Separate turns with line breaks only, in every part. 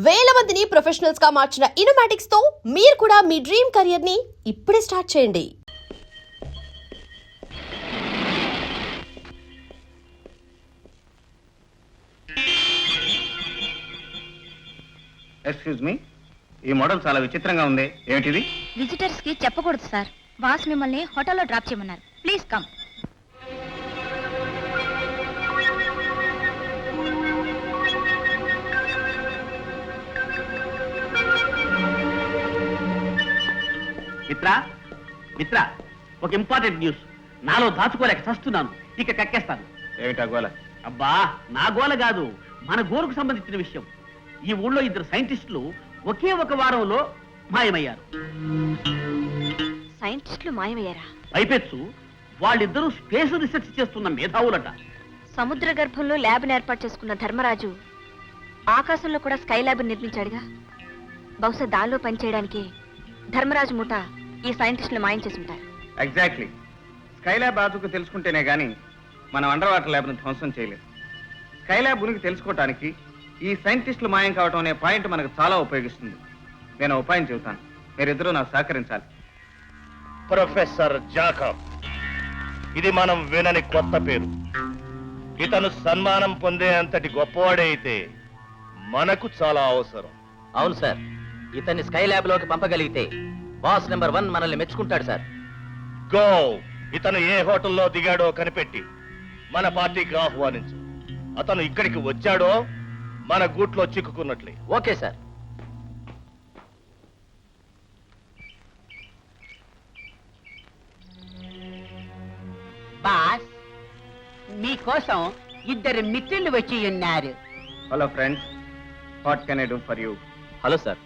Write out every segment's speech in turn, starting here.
వేల మందిని ప్రొఫెషనల్స్ గా మార్చిన ఇనోమాటిక్స్ తో మీరు కూడా మీ డ్రీమ్ కెరియర్ ని ఇప్పుడే స్టార్ట్ చేయండి.
ఎక్స్క్యూజ్ మీ, ఈ మోడల్ చాలా విచిత్రంగా ఉంది. ఏమిటిది?
విజిటర్స్ కి చెప్పకూడదు సార్. బాస్ మిమ్మల్ని హోటల్లో డ్రాప్ చేయమన్నారు. Please come.
మిత్రా మిత్రా, ఒక ఇంపార్టెంట్ న్యూస్. నాలో దాచుకోలేక చస్తున్నాను, ఇక కక్కేస్తాను.
ఏమిటా గోల?
అబ్బా, నా గోల కాదు, మన గోరుకు సంబంధించిన విషయం. ఈ ఊళ్ళో ఇద్దరు సైంటిస్టులు ఒకే ఒక వారంలో మాయమయ్యారు.
సైంటిస్టులు మాయమయ్యారా?
పైపెచ్చు వాళ్ళిద్దరూ స్పేస్ రీసెర్చ్ చేస్తున్న మేధావులట.
సముద్ర గర్భంలో ల్యాబ్ ఏర్పాటు చేసుకున్న ధర్మరాజు ఆకాశంలో కూడా స్కై ల్యాబ్ నిర్మించాడుగా. బహుశా దానిలో పనిచేయడానికి ధర్మరాజు ముఠ ఈ సైంటిస్టులు మాయం చేసి ఉంటారు.
ఎగ్జాక్ట్లీ. స్కై ల్యాబ్ ఆదుకు తెలుసుకుంటేనే గానీ మనం అండర్ వాటర్ ల్యాబ్ను ధ్వంసం చేయలేదు. స్కై ల్యాబ్ ఉనికి తెలుసుకోవటానికి ఈ సైంటిస్టులు మాయం కావటం అనే పాయింట్ మనకు చాలా ఉపయోగిస్తుంది. నేను ఉపాయం చెబుతాను, మీరిద్దరూ నాకు సహకరించాలి.
ప్రొఫెసర్ జాకబ్, ఇది మనం వినని కొత్త పేరు. ఇతను సన్మానం పొందే అంతటి గొప్పవాడే అయితే మనకు చాలా అవసరం.
అవును సార్, ఇతన్ని స్కై ల్యాబ్ లోకి పంపగలిగితే బాస్ నెంబర్ 1 మనల్ని మెచ్చుకుంటాడు సార్.
గో, ఇతను ఏ హోటల్లో దిగాడో కనిపెట్టి మన పార్టీకి ఆహ్వానించు. అతను ఇక్కడికి వచ్చాడో మన గూట్లో చిక్కుకున్నట్లే.
Okay sir.
బాస్, మీకోసం ఇద్దరు మిత్రులు వచ్చి ఉన్నారు.
Hello friends, what can I do for you?
Hello sir,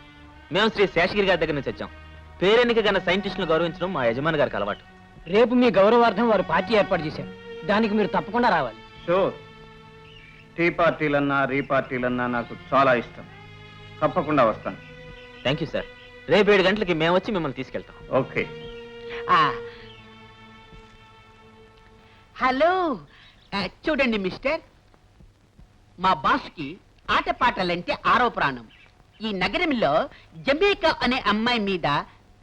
మేము శ్రీ శేషగిరి గారి దగ్గర నుంచి వచ్చాం. పేరెన్నిక గన్న సైంటిస్టులను గౌరవించడం మా యజమాని గారికి అలవాటు.
రేపు మీ గౌరవార్థం వారు పార్టీ ఏర్పాటు చేశారు. దానికి మీరు తప్పకుండా రావాలి.
షూర్. టీ పార్టీలన్నా రీ పార్టీలన్నా నాకు చాలా ఇష్టం. తప్పకుండా వస్తాను.
Thank you sir. రేపు 7 గంటలకి మేము వచ్చి మిమ్మల్ని తీసుకెళ్తాం.
ఓకే.
హలో, చూడండి మిస్టర్, మా బాస్కి ఆటపాటలంటే ఆరో ప్రాణం. ఈ నగరంలో జమేకా అనే అమ్మాయి మీద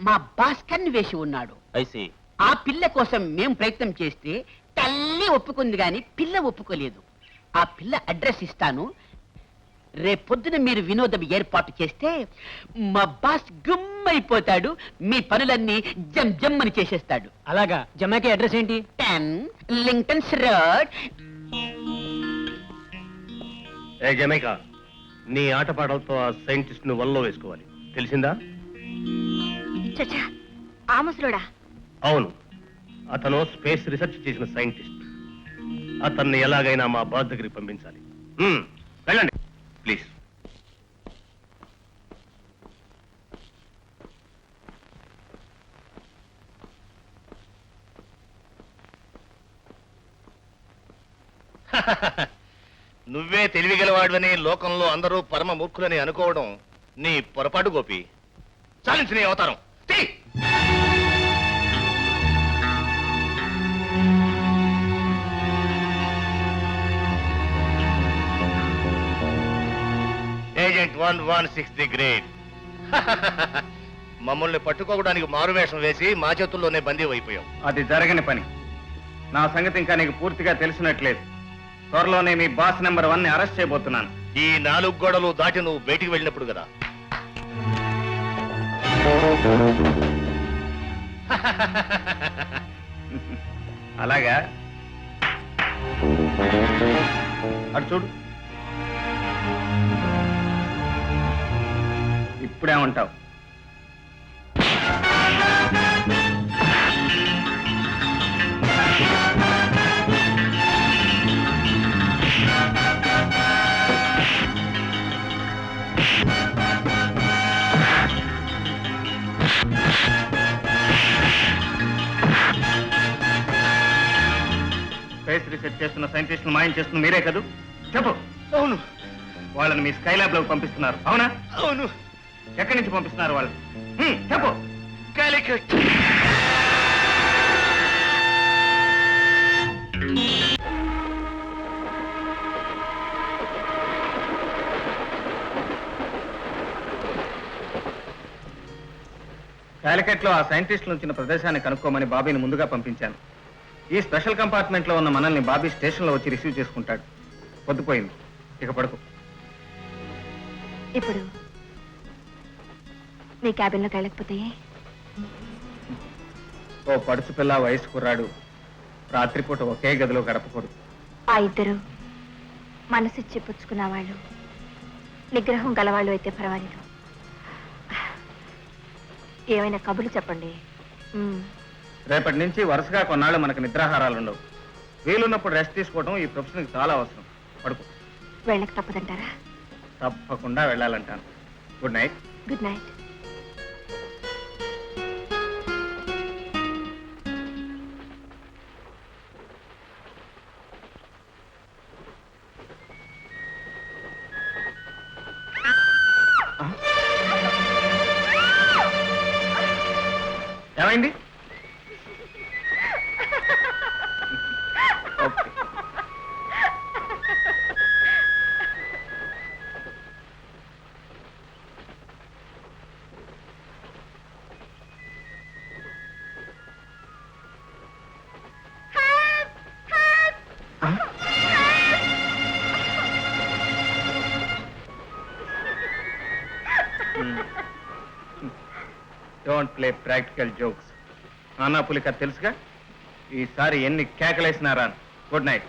మా బాస్ కన్ను వేసి ఉన్నాడు.
ఐసి.
ఆ పిల్ల కోసం మేము ప్రయత్నం చేస్తే తల్లి ఒప్పుకుంది గాని పిల్ల ఒప్పుకోలేదు. ఆ పిల్ల అడ్రస్ ఇస్తాను. రేపొద్దున మీరు వినోదం ఏర్పాటు చేస్తే మా బాస్ గుమ్మైపోతాడు. మీ పనులన్నీ జమ్ జమ్ అని చేసేస్తాడు.
అలాగా. జమాకి అడ్రస్ ఏంటి?
10 లింకన్స్ రోడ్.
ఏ జమైకా, నీ ఆటపాటలతో ఆ సైంటిస్ట్ ను వల్లో వేసుకోవాలి, తెలిసిందా?
చచ్చా, ఆ ముసలోడా?
అవును, అతను స్పేస్ రీసెర్చ్ చేసిన సైంటిస్ట్. అతన్ని ఎలాగైనా మా బాస్ దగ్గరికి పంపించాలి. వెళ్ళండి ప్లీజ్. నువ్వే తెలివిగలవాడని లోకంలో అందరూ పరమ మూర్ఖులని అనుకోవడం నీ పొరపాటు గోపి. చాలించు నీ అవతారం. Agent 116 the great. మమ్మల్ని పట్టుకోవడానికి మారువేషం వేసి మా చేతుల్లోనే బందీ అయిపోయాం.
అది జరగని పని. నా సంగతి ఇంకా నీకు పూర్తిగా తెలిసినట్లేదు. త్వరలోనే మీ బాస్ నెంబర్ 1ని అరెస్ట్ చేయబోతున్నాను.
ఈ 4 గోడలు దాటి నువ్వు బయటికి వెళ్ళినప్పుడు కదా.
అలాగా? అటు చూడు. ఇప్పుడేమంటావు? స్పేస్ రీసెర్చ్ చేస్తున్న సైంటిస్టులు మాయం చేస్తున్న మీరే కదూ? చెప్పు.
అవును.
వాళ్ళని మీ స్కై ల్యాబ్ లోకి పంపిస్తున్నారు, అవునా?
అవును.
ఎక్కడి నుంచి పంపిస్తున్నారు వాళ్ళు? చెప్పు.
కాలికట్.
కాలికట్లో ఆ సైంటిస్టులు ఉంచిన ప్రదేశాన్ని కనుక్కోమని బాబీని ముందుగా పంపించాను. ఈ స్పెషల్ కంపార్ట్మెంట్లో ఉన్న మనల్ని బాబీ స్టేషన్లో వచ్చి రిసీవ్ చేసుకుంటాడు. పొద్దుపోయింది, ఇక పడుకో.
ఇప్పుడు నీ క్యాబిన్లోకి వెళ్ళకపోతే
ఓ పడుచు పిల్ల వయసు కుర్రాడు రాత్రిపూట ఒకే గదిలో గడపకూడదు.
ఆ ఇద్దరు మనసిచ్చి పుచ్చుకున్న వాళ్ళు, నిగ్రహం గలవాళ్ళు అయితే పర్వాలేదు. ఏమైనా కబుర్లు చెప్పండి.
రేపటి నుంచి వరుసగా కొన్నాళ్ళు మనకు నిద్రాహారాలు ఉండవు. వీలున్నప్పుడు రెస్ట్ తీసుకోవడం ఈ ప్రొఫెషన్కి చాలా అవసరం. పడుకో.
వెళ్ళక తప్పదంటారా?
తప్పకుండా వెళ్ళాలంటాను. Good night.
Good night.
ఏమైంది? Okay. Don't play practical jokes. నానా పులిక తెలుసుగా, ఈసారి ఎన్ని కేకలేసినారా. Good night.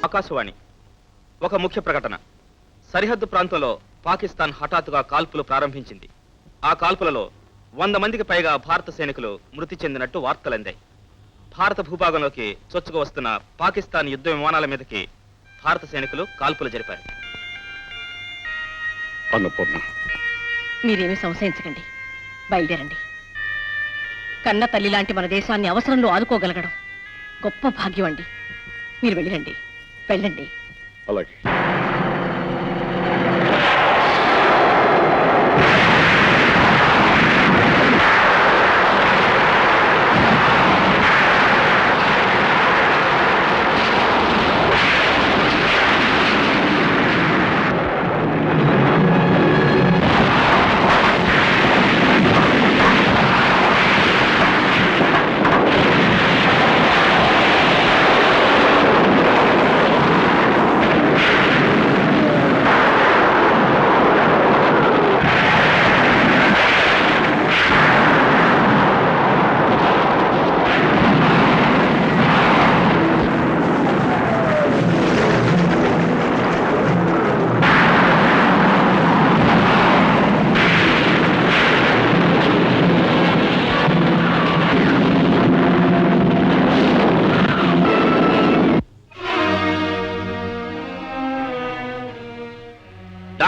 ఆకాశవాణి. ఒక ముఖ్య ప్రకటన. సరిహద్దు ప్రాంతంలో పాకిస్తాన్ హఠాత్తుగా కాల్పులు ప్రారంభించింది. ఆ కాల్పులలో 100 మందికి పైగా భారత సైనికులు మృతి చెందినట్టు వార్తలందాయి. భారత భూభాగంలోకి చొచ్చుకు వస్తున్న పాకిస్తాన్ యుద్ధ విమానాల మీదకి భారత సైనికులు కాల్పులు జరిపారు.
అన్నపూర్ణ,
మీరేమీ సంశయించకండి, బయలుదేరండి. కన్న తల్లి లాంటి మన దేశాన్ని అవసరంలో ఆదుకోగలగడం గొప్ప భాగ్యం అండి. మీరు వెళ్ళిరండి, వెళ్ళండి.
అలాగే.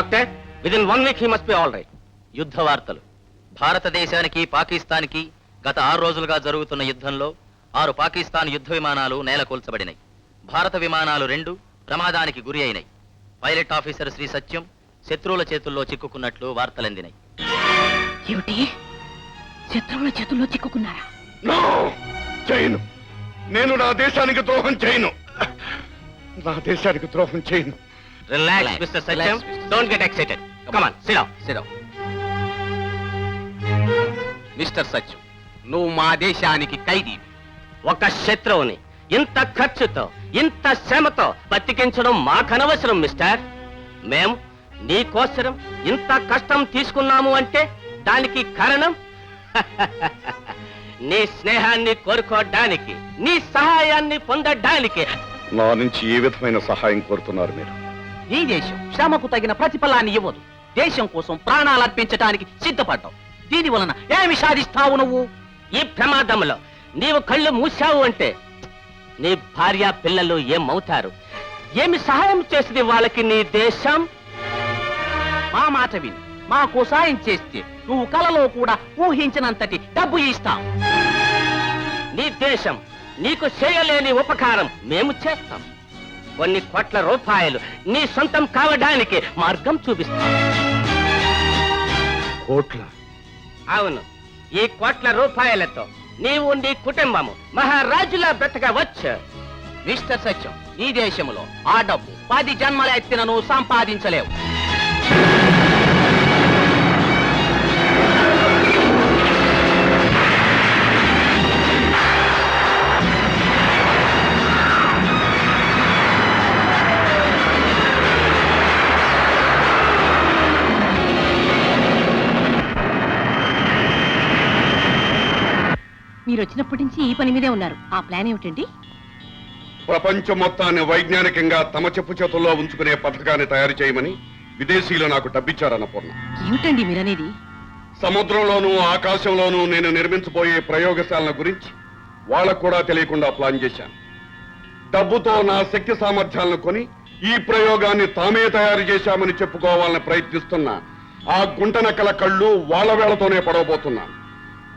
Doctor within 1 week he must be all right.
యుద్ధ వార్తలు. భారతదేశానికి పాకిస్తాన్కి గత 6 రోజులుగా జరుగుతున్న యుద్ధంలో 6 పాకిస్తాన్ యుద్ధ విమానాలు నేలకూల్చబడినాయి. భారత విమానాలు 2 ప్రమాదానికి గురి అయినాయి. పైలట్ ఆఫీసర్ శ్రీ సత్యం శత్రువుల చేతుల్లో చిక్కుకున్నట్లు వార్తలందినాయి.
ఏమిటి, శత్రువుల చేతుల్లో చిక్కుకున్నారా?
నో చేయను. నేను నా దేశానికి ద్రోహం చేయను. నా దేశానికి ద్రోహం చేయను.
Relax mister Satyam, don't get excited. Come on, sit down.
Mister Satyam, నువ్వు మా దేశానికి ఖైదీ.
ఒక శత్రువుని ఇంత ఖర్చుతో ఇంత శ్రమతో బతికించడం మాకనవసరం మిస్టర్. మేం నీ కోసరం ఇంత కష్టం తీసుకున్నాము అంటే దానికి కారణం నీ స్నేహాన్ని కోరుకోవడానికి, నీ సహాయాన్ని పొందడానికి.
నా నుంచి ఏ విధమైన సహాయం కోరుతున్నారు మీరు?
ఈ దేశం శ్రమకు తగిన ప్రతిఫలాన్ని ఇవ్వదు. దేశం కోసం ప్రాణాలు అర్పించడానికి సిద్ధపడ్డావు. దీని వలన ఏమి సాధిస్తావు నువ్వు?
ఈ ప్రమాదంలో నీవు కళ్ళు మూసావు అంటే నీ భార్య పిల్లలు ఏమవుతారు? ఏమి సహాయం చేసింది వాళ్ళకి నీ దేశం?
మా మాట విని మాకు సాయం చేస్తే నువ్వు కలలో కూడా ఊహించినంతటి డబ్బు ఇస్తాం.
నీ దేశం నీకు చేయలేని ఉపకారం మేము చేస్తాం. కొన్ని కోట్ల రూపాయలు నీ సొంతం కావడానికి మార్గం చూపిస్తాం.
కోట్ల?
అవును, ఈ కోట్ల రూపాయలతో నీవు నీ కుటుంబము మహారాజులా బ్రతకవచ్చు.
మిస్టర్ సత్యం, ఈ దేశంలో ఆ డబ్బు 10 జన్మల ఎత్తిన నువ్వు సంపాదించలేవు.
మీరు వచ్చినప్పటి నుంచి ఈ పని మీదే ఉన్నారు. ఆ ప్లాన్ ఏమిటండి?
ప్రపంచం మొత్తాన్ని వైజ్ఞానికంగా తమ చెప్పు చేతుల్లో ఉంచుకునే పథకాన్ని తయారు చేయమని విదేశీయులు నాకు డబ్బిచ్చారన్నపూర్ణ.
ఏమిటండి మీరనేది?
సముద్రంలోనూ ఆకాశంలోనూ నేను నిర్మించబోయే ప్రయోగశాలల గురించి వాళ్ళకు కూడా తెలియకుండా ప్లాన్ చేశాను. డబ్బుతో నా శక్తి సామర్థ్యాలను కొని ఈ ప్రయోగాన్ని తామే తయారు చేశామని చెప్పుకోవాలని ప్రయత్నిస్తున్న ఆ గుంటనక్కల కళ్ళు వాళ్ళ వేళతోనే పడవబోతున్నాను.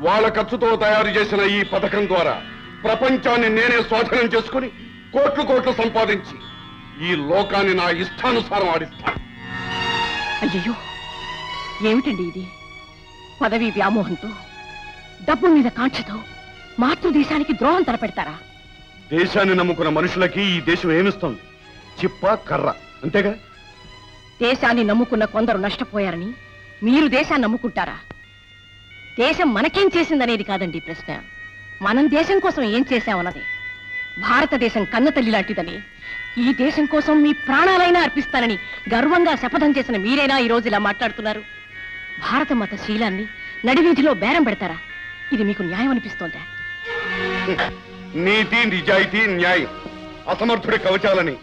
వాళ్ళ ఖర్చుతో తయారు చేసిన ఈ పథకం ద్వారా ప్రపంచాన్ని నేనే స్వాధీనం చేసుకుని కోట్లు కోట్లు సంపాదించి ఈ లోకాన్ని నా ఇష్టానుసారం ఆడిస్తాను.
అయ్యయ్యో, ఏమిటండి ఇది? పదవి వ్యామోహంతో, డబ్బు మీద కాంక్షతో మాతృదేశానికి ద్రోహం తలపెడతారా?
దేశాన్ని నమ్ముకున్న మనుషులకి ఈ దేశం ఏమిస్తుంది? చిప్ప కర్ర, అంతేగా.
దేశాన్ని నమ్ముకున్న కొందరు నష్టపోయారని మీరు దేశాన్ని నమ్ముకుంటారా? దేశం మనకేం చేసిందనేది కాదండి ప్రశ్న. మనం దేశం కోసం ఏం చేశామన్నది. భారతదేశం కన్నతల్లి లాంటిదని, ఈ దేశం కోసం మీ ప్రాణాలైనా అర్పిస్తానని గర్వంగా శపథం చేసిన మీరైనా ఈ రోజు ఇలా మాట్లాడుతున్నారు. భారత మత శీలాన్ని నడివీధిలో బేరం పెడతారా? ఇది మీకు న్యాయం అనిపిస్తోందా?
నీతి, నిజాయితీ, న్యాయం అసమర్థుడి కవచాలని,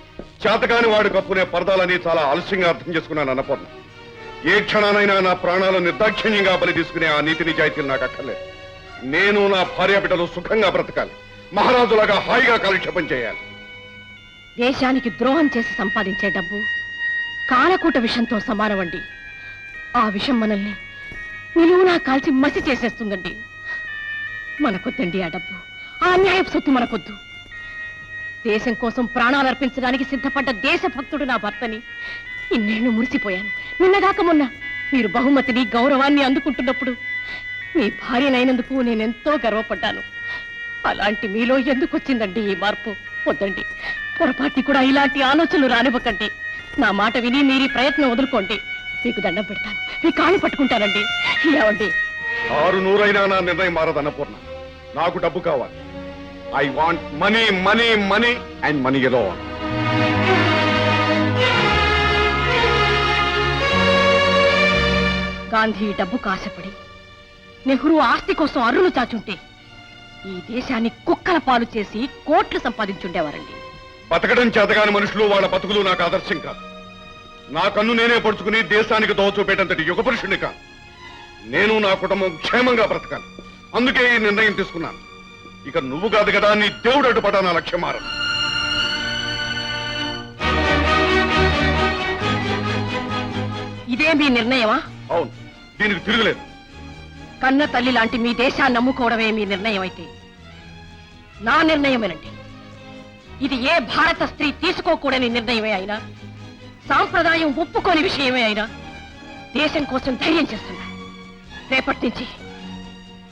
చేతకాని వాడు కప్పునే పరదాలని చాలా ఆలస్యంగా అర్థం చేసుకున్నాను అన్నపూర్ణ. ఏ క్షణానైనా నా ప్రాణాలు నిర్దాక్షిణ్యంగా బలి తీసుకునే ఆ నీతి నిజాయితీలు నాకు అక్కర్లేదు. నేను నా భార్య బిడ్డలు సుఖంగా బ్రతకాలి, మహారాజులాగా హాయిగా కాలక్షేపం చేయాలి.
దేశానికి ద్రోహం చేసి సంపాదించే డబ్బు కాలకూట విషంతో సమానమండి. ఆ విషం మనల్ని నిలువునా కాల్చి మసి చేసేస్తుందండి. మనకొద్దండి ఆ డబ్బు, ఆ అన్యాయపు సొత్తు మనకొద్దు. దేశం కోసం ప్రాణాలు అర్పించడానికి సిద్ధపడ్డ దేశభక్తుడు నా భర్తని ఇన్నేళ్లు మురిసిపోయాను. నిన్నగాక మొన్న మీరు బహుమతిని గౌరవాన్ని అందుకుంటున్నప్పుడు మీ భార్యనైనందుకు నేనెంతో గర్వపడ్డాను. అలాంటి మీలో ఎందుకు వచ్చిందండి ఈ మార్పు? వద్దండి, పొరపాటి కూడా ఇలాంటి ఆలోచనలు రానివ్వకండి. నా మాట విని మీరు ఈ ప్రయత్నం వదులుకోండి. మీకు దండం పెడతాను, మీ కాళ్ళు పట్టుకుంటానండి. ఏమండి?
600 నా నిర్ణయం మారదు అన్నపూర్ణ. నాకు డబ్బు కావాలి. I want money, money, money and money alone.
Gandhi డబ్బు కాశపడి, నెహ్రూ ఆస్తి కోసం అర్రులు చాచుంటే ఈ దేశాన్ని కుక్కల పాలు చేసి కోట్లు సంపాదించుండేవారండి.
బతకడం చేతగాని మనుషులు, వాళ్ళ బతుకులు నాకు ఆదర్శం కాదు. నా కన్ను నేనే పడుచుకుని దేశానికి దోచూపేటంతటి యుగ పురుషుని కాదు. నేను నా కుటుంబం క్షేమంగా బ్రతకాలి. అందుకే ఈ నిర్ణయం తీసుకున్నాను. ఇక నువ్వు కాదు కదా నీ దేవుడు అడ్డుపడా నా లక్ష్యం మారదు.
ఇదే మీ నిర్ణయమా?
అవును, దీనికి తిరుగులేదు.
కన్న తల్లి లాంటి మీ దేశాన్ని నమ్ముకోవడమే మీ నిర్ణయం అయితే నా నిర్ణయమేనండి. ఇది ఏ భారత స్త్రీ తీసుకోకూడని నిర్ణయమే అయినా, సాంప్రదాయం ఒప్పుకోని విషయమే అయినా దేశం కోసం ధైర్యం చేస్తున్నా. రేపటి నుంచి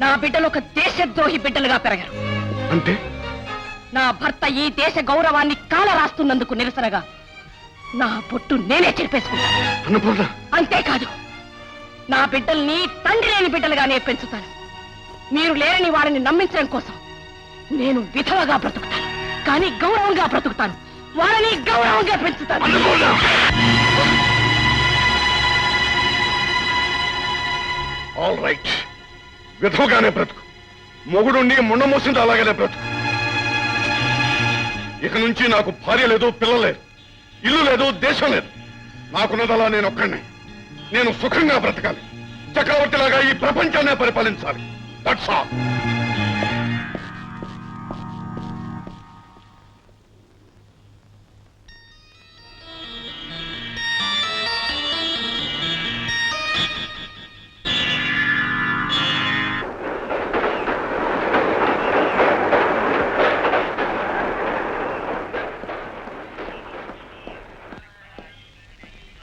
నా బిడ్డలు ఒక దేశద్రోహి బిడ్డలుగా పెరగరు.
అంటే
నా భర్త ఈ దేశ గౌరవాన్ని కాల రాస్తున్నందుకు నిరసనగా నా పొట్టు నేనే చెరిపేసుకుంటాను.
అన్నపూర్ణ,
అంతేకాదు, నా బిడ్డల్ని తండ్రి లేని బిడ్డలుగానే పెంచుతాను. మీరు లేరని వారిని నమ్మించడం కోసం నేను విధవగా బ్రతుకుతాను, కానీ గౌరవంగా బ్రతుకుతాను. వాళ్ళని గౌరవంగా పెంచుతాను.
ఆల్ రైట్, విధవగానే బ్రతుకు. మొగుడుండి ముండ మోసింది అలాగనే బ్రతుకు. ఇక నుంచి నాకు భార్య లేదు, పిల్ల లేదు, ఇల్లు లేదు, దేశం లేదు. నాకున్నదలా నేను ఒక్కడినే. నేను సుఖంగా బ్రతకాలి, చక్రవర్తిలాగా ఈ ప్రపంచాన్నే పరిపాలించాలి. That's all.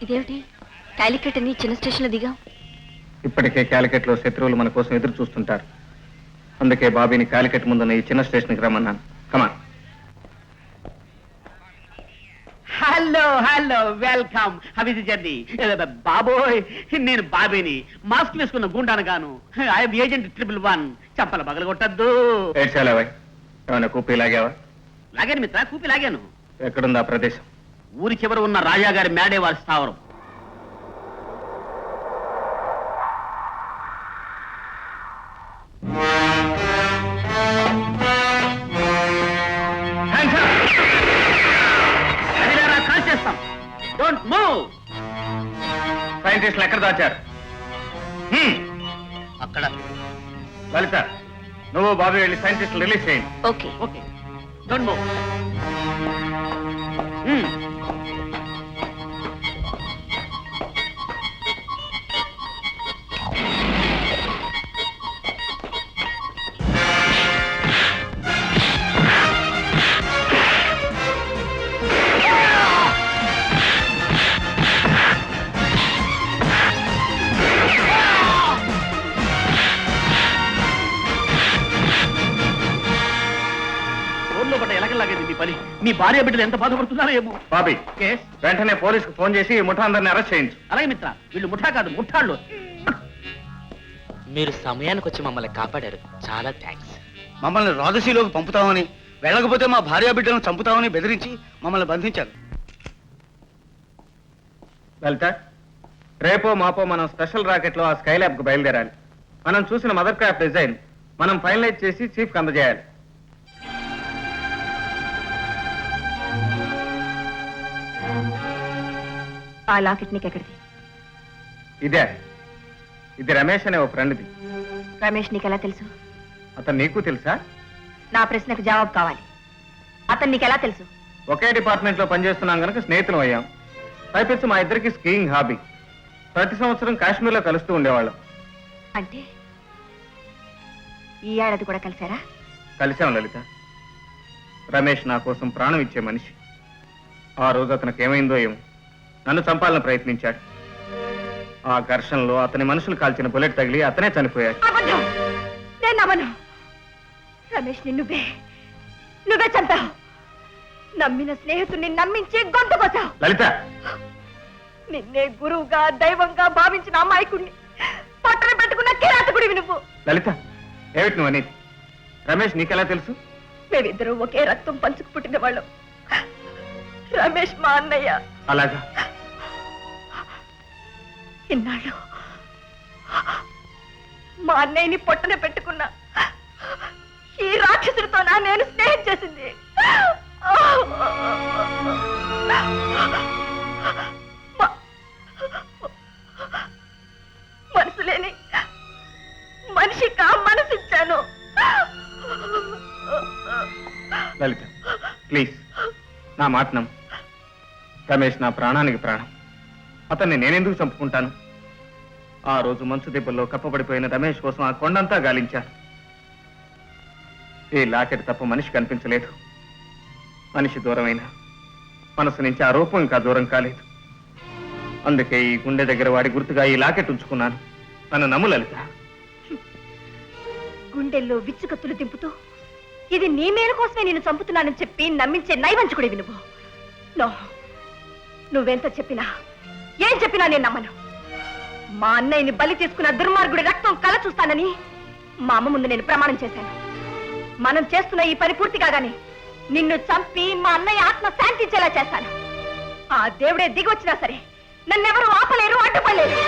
ఇదేమిటి కాలికట్ అని చిన్న స్టేషన్లో దిగాం?
ఇప్పటికే క్యాలికట్ లో శత్రువులు మన కోసం ఎదురు చూస్తుంటారు. అందుకే బాబీని క్యాలికట్ ముందున్న ఈ చిన్న స్టేషన్కి రమ్మన్నాను. Come on.
Hello hello, welcome. How is the journey? బాబోయ్, నేను బాబీని, మాస్క్ వేసుకున్న గుండాను గాను. I'm agent 111. చంపల బగలు కొట్టద్దు.
ఏడ్చాలేవాయ్, ఏమైనా కూపీ లాగావా?
లాగాను మిత్ర, కూపి లాగాను.
ఎక్కడుందా ప్రదేశం?
ఊరి చివర ఉన్న రాజాగారి మేడే వారి స్థావరం. కాల్ చేస్తాం. Don't move.
సైంటిస్టులు ఎక్కడ దాచారు?
అక్కడ
లలిత, నువ్వు బాబీ వెళ్ళి సైంటిస్టులు రిలీజ్ చేయండి.
ఓకే.
Okay, don't move. ఫోన్లో పడ్డ ఎలకలాగేది మీ పని. మీ భార్య బిడ్డలు ఎంత బాధపడుతున్నారో ఏమో.
బాబీ,
కేస్
వెంటనే పోలీసుకు ఫోన్ చేసి ఈ ముఠా అందరిని అరెస్ట్ చేయించు.
అలాగే మిత్ర, వీళ్ళు ముఠా కాదు ముఠాళ్ళు.
మీరు సమయానికి వచ్చి మమ్మల్ని కాపాడారు, చాలా థ్యాంక్స్.
మమ్మల్ని రాజసీలోకి పంపుతామని, వెళ్ళకపోతే మా భార్య బిడ్డలను చంపుతామని బెదిరించి మమ్మల్ని బంధించారు.
లలిత, రేపో మాపో మనం స్పెషల్ రాకెట్ లో ఆ స్కై ల్యాబ్ కు బయలుదేరాలి. మనం చూసిన మదర్ క్రాఫ్ట్ డిజైన్ మనం ఫైనలైజ్ చేసి చీఫ్ కి అందజేయాలి.
ఆ లాకెట్ నీకు ఎక్కడిది?
ఇదే, ఇది రమేష్ అనే ఓ ఫ్రెండ్ది.
రమేష్ నీకు ఎలా తెలుసు?
అతను నీకు తెలుసా?
నా ప్రశ్నకు జవాబు కావాలి. అతను నీకు ఎలా తెలుసు?
ఒకే డిపార్ట్మెంట్ లో పనిచేస్తున్నాం కనుక స్నేహితులం అయ్యాం. పైపెచ్చు మా ఇద్దరికి స్కీయింగ్ హాబీ. ప్రతి సంవత్సరం కాశ్మీర్లో కలుస్తూ ఉండేవాళ్ళం.
అంటే ఈ ఏడాది కూడా కలిసారా?
కలిశాం లలిత. రమేష్ నా కోసం ప్రాణం ఇచ్చే మనిషి. ఆ రోజు అతనికి ఏమైందో ఏమో, నన్ను చంపాలని ప్రయత్నించాడు. ఆ ఘర్షణలో అతని మనుషులు కాల్చిన బుల్లెట్ తగిలి అతనే చనిపోయాడు.
అబద్ధం! నేను నమ్మను. రమేష్ నువ్వే చంపావు. నమ్మిన స్నేహితుడిని నమ్మించి గొంతు కోసావు.
లలిత,
నిన్నే గురువుగా దైవంగా భావించిన అమాయకుడిని పట్టణ పెట్టుకున్న కిరాతకుడివి నువ్వు.
లలిత, ఏమిటి నువ్వు అనేది? రమేష్ నీకెలా తెలుసు?
మేమిద్దరూ ఒకే రక్తం పంచుకు పుట్టిన వాళ్ళం. రమేష్ మా అన్నయ్య.
అలాగా?
ఇన్నాళ్ళు మా అన్నయ్యని పొట్టన పెట్టుకున్నా ఈ రాక్షసుడితోనా నేను స్నేహం చేసింది? మనసు లేని మనిషికి మనసిచ్చాను.
లలిత, ప్లీజ్ నా మాట నమ్ము. రమేష్ నా ప్రాణానికి ప్రాణం. అతన్ని నేనెందుకు చంపుకుంటాను? ఆ రోజు మంచు దెబ్బల్లో కప్పబడిపోయిన రమేష్ కోసం ఆ కొండంతా గాలించాను. ఈ లాకెట్ తప్ప మనిషి కనిపించలేదు. మనిషి దూరమైన మనసు నుంచి ఆ రూపం ఇంకా దూరం కాలేదు. అందుకే ఈ గుండె దగ్గర వాడి గుర్తుగా ఈ లాకెట్ ఉంచుకున్నాను. నన్ను నమ్ము లలిత.
గుండెల్లో విచ్చుకత్తులు దింపుతూ ఇది నీ మేలు కోసమే నేను చంపుతున్నానని చెప్పి నమ్మించే నైవంచుకుడివి నువ్వు. నో, నువ్వెంత చెప్పినా ఏం చెప్పినా నేను నమ్మను. మా అన్నయ్యని బలి తీసుకున్న దుర్మార్గుడి రక్తం కల చూస్తానని మా అమ్మ ముందు నేను ప్రమాణం చేశాను. మనం చేస్తున్న ఈ పని పూర్తి కాగానే నిన్ను చంపి మా అన్నయ్య ఆత్మ శాంతించేలా చేస్తాను. ఆ దేవుడే దిగి వచ్చినా సరే నన్నెవరూ ఆపలేరు, అడ్డుపడలేరు.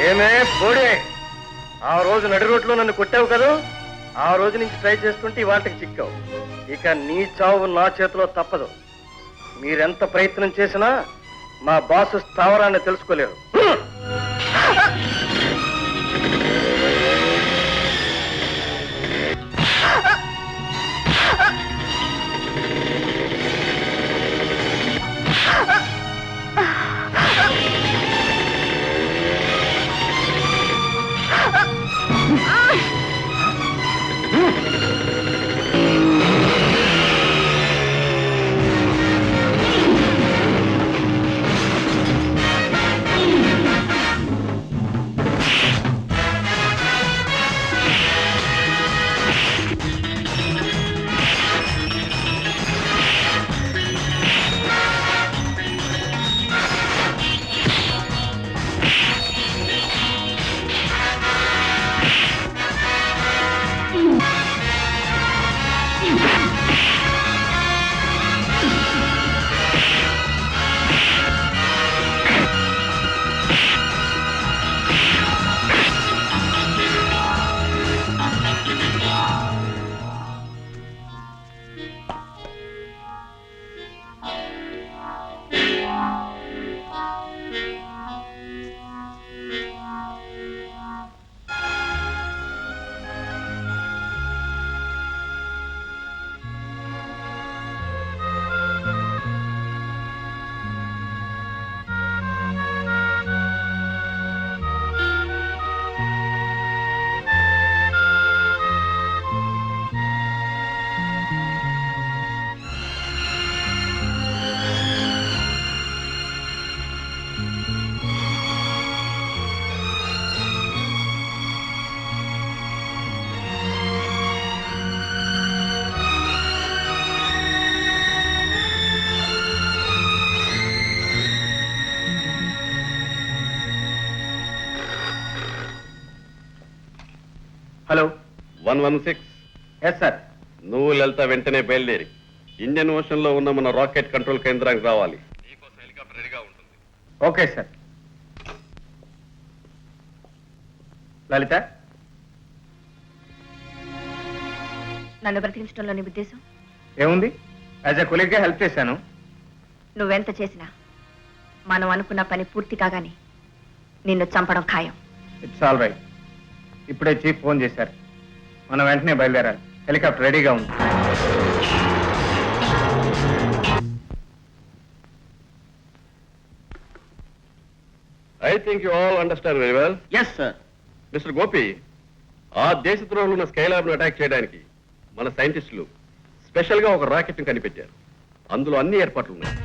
ఏమే బోడే, ఆ రోజు నడి రోడ్లో నన్ను కొట్టావు కదా, ఆ రోజు నుంచి ట్రై చేస్తుంటే ఇవాళకి చిక్కావు. ఇక నీ చావు నా చేతిలో తప్పదు. మీరెంత ప్రయత్నం చేసినా మా బాసు స్థావరాన్ని తెలుసుకోలేరు.
హలో,
116.
Yes sir.
నువ్వు లలిత వెంటనే బయలుదేరి ఇండియన్ ఓషన్ లో ఉన్న మన రాకెట్ కంట్రోల్ కేంద్రానికి రావాలి. నీకోసం హెలికాప్టర్ రెడీగా ఉంటుంది.
Okay sir. లలిత,
నన్ను బ్రతికించడంలో నీ ఉద్దేశం?
ఏముంది? యాజ్ ఎ కొలీగ్గా హెల్ప్ చేశాను.
నువ్వెంత చేసినా మనం అనుకున్న పని పూర్తి కాగానే నిన్ను చంపడం ఖాయం.
It's all right. ఇప్పుడే చీఫ్ ఫోన్ చేశారు. మనం వెంటనే బయలుదేరాలి. హెలికాప్టర్ రెడీగా ఉంది.
I think you all understand very well.
Yes sir.
Mister Gopi, ఆ దేశద్రోహులు ఉన్న స్కైలాబ్ ను అటాక్ చేయడానికి మన సైంటిస్టులు స్పెషల్ గా ఒక రాకెట్ ని కనిపెట్టారు. అందులో అన్ని ఏర్పాట్లు ఉన్నాయి.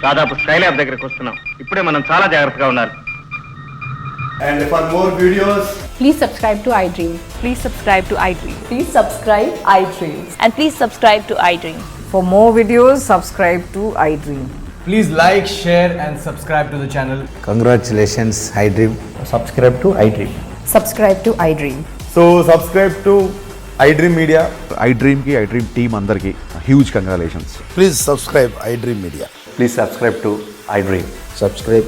దాదాపు స్కైలాబ్ దగ్గరికి వస్తున్నాం. ఇప్పుడే మనం చాలా జాగ్రత్తగా ఉండాలి.
And for more videos,
Please subscribe to iDream.
Please subscribe to iDream.
Please subscribe iDream.
And please subscribe to iDream.
For more videos, subscribe to iDream.
please like, share and subscribe to the channel.
Congratulations, iDream.
Subscribe to iDream.
Subscribe to iDream.
So subscribe to iDream Media.
iDream ki iDream team andarki huge congratulations.
Please subscribe iDream Media.
Please subscribe to iDream.
Subscribe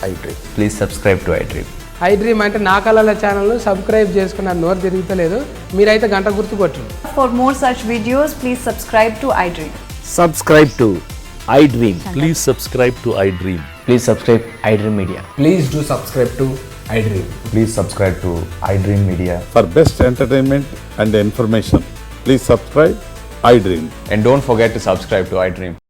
iDream.
Please subscribe to iDream.
iDream అంటే నా కళల channel subscribe చేసుకున్న నోరు తిరుగుతలేదు, మీరైతే గంట గుర్తు కొట్టండి.
For more such videos, please subscribe to iDream.
Subscribe to iDream.
Please subscribe to iDream.
Please subscribe iDream Media.
Please do subscribe to iDream.
Please subscribe to iDream Media.
For best entertainment and information, please subscribe iDream.
And don't forget to subscribe to iDream.